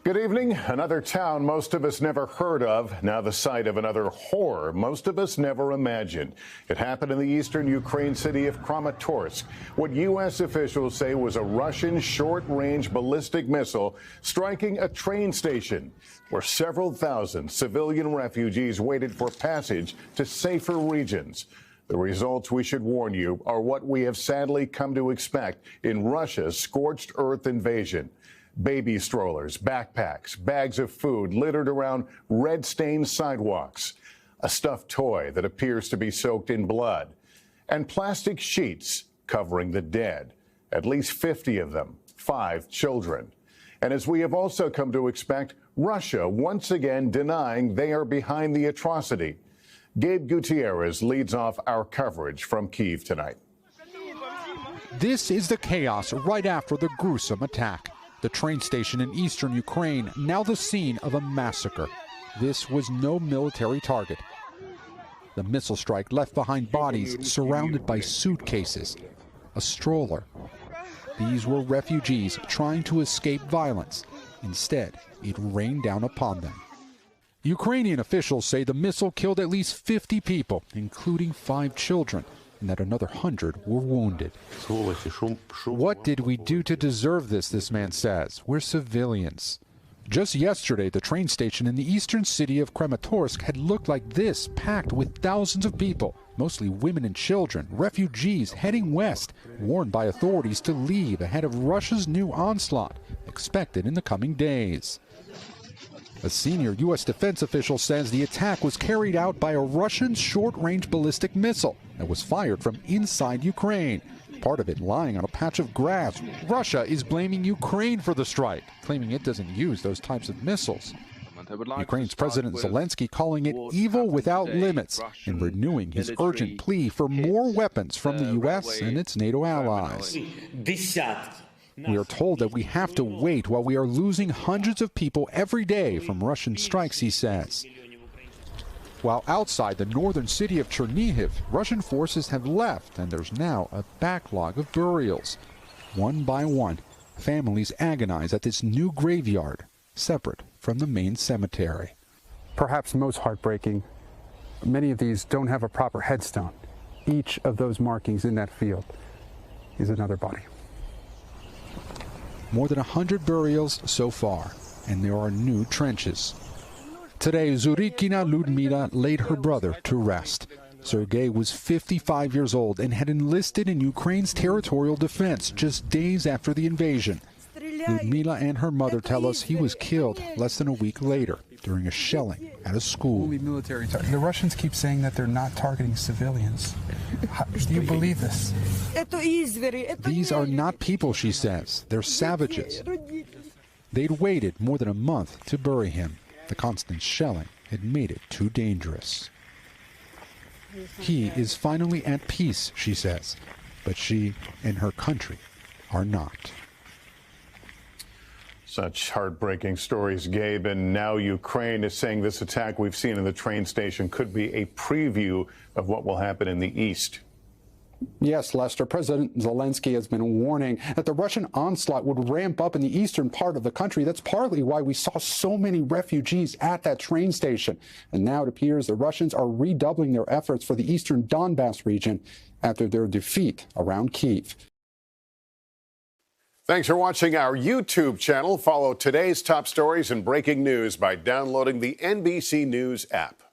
Good evening. Another town most of us never heard of, now the site of another horror most of us never imagined. It happened in the eastern Ukraine city of Kramatorsk, what U.S. officials say was a Russian short-range ballistic missile striking a train station where several thousand civilian refugees waited for passage to safer regions. The results, we should warn you, are what we have sadly come to expect in Russia's scorched earth invasion. Baby strollers, backpacks, bags of food littered around red-stained sidewalks, a stuffed toy that appears to be soaked in blood, and plastic sheets covering the dead, at least 50 of them, 5 children. And as we have also come to expect, Russia once again denying they are behind the atrocity. Gabe Gutierrez leads off our coverage from Kyiv tonight. This is the chaos right after the gruesome attack. The train station in eastern Ukraine, now the scene of a massacre. This was no military target. The missile strike left behind bodies surrounded by suitcases, a stroller. These were refugees trying to escape violence. Instead, it rained down upon them. Ukrainian officials say the missile killed at least 50 people, including 5 children, and that another 100 were wounded. What did we do to deserve this man says. We're civilians. Just yesterday, the train station in the eastern city of Kramatorsk had looked like this, packed with thousands of people, mostly women and children, refugees heading west, warned by authorities to leave ahead of Russia's new onslaught, expected in the coming days. A senior U.S. defense official says the attack was carried out by a Russian short-range ballistic missile that was fired from inside Ukraine, part of it lying on a patch of grass. Russia is blaming Ukraine for the strike, claiming it doesn't use those types of missiles. Ukraine's President Zelensky calling it evil without limits and renewing his urgent plea for more weapons from the U.S. and its NATO allies. We are told that we have to wait while we are losing hundreds of people every day from Russian strikes, he says. While outside the northern city of Chernihiv, Russian forces have left, and there's now a backlog of burials. One by one, families agonize at this new graveyard, separate from the main cemetery. Perhaps most heartbreaking, many of these don't have a proper headstone. Each of those markings in that field is another body. More than 100 burials so far, and there are new trenches. Today, Zurikina Ludmila laid her brother to rest. Sergei was 55 years old and had enlisted in Ukraine's territorial defense just days after the invasion. Ludmila and her mother tell us he was killed less than a week later during a shelling at a school. Only military target. The Russians keep saying that they're not targeting civilians. Do you believe this? These are not people, she says. They're savages. They'd waited more than a month to bury him. The constant shelling had made it too dangerous. He is finally at peace, she says, but she and her country are not. Such heartbreaking stories, Gabe. And now Ukraine is saying this attack we've seen in the train station could be a preview of what will happen in the east. Yes, Lester, President Zelensky has been warning that the Russian onslaught would ramp up in the eastern part of the country. That's partly why we saw so many refugees at that train station. And now it appears the Russians are redoubling their efforts for the eastern Donbass region after their defeat around Kyiv. Thanks for watching our YouTube channel. Follow today's top stories and breaking news by downloading the NBC News app.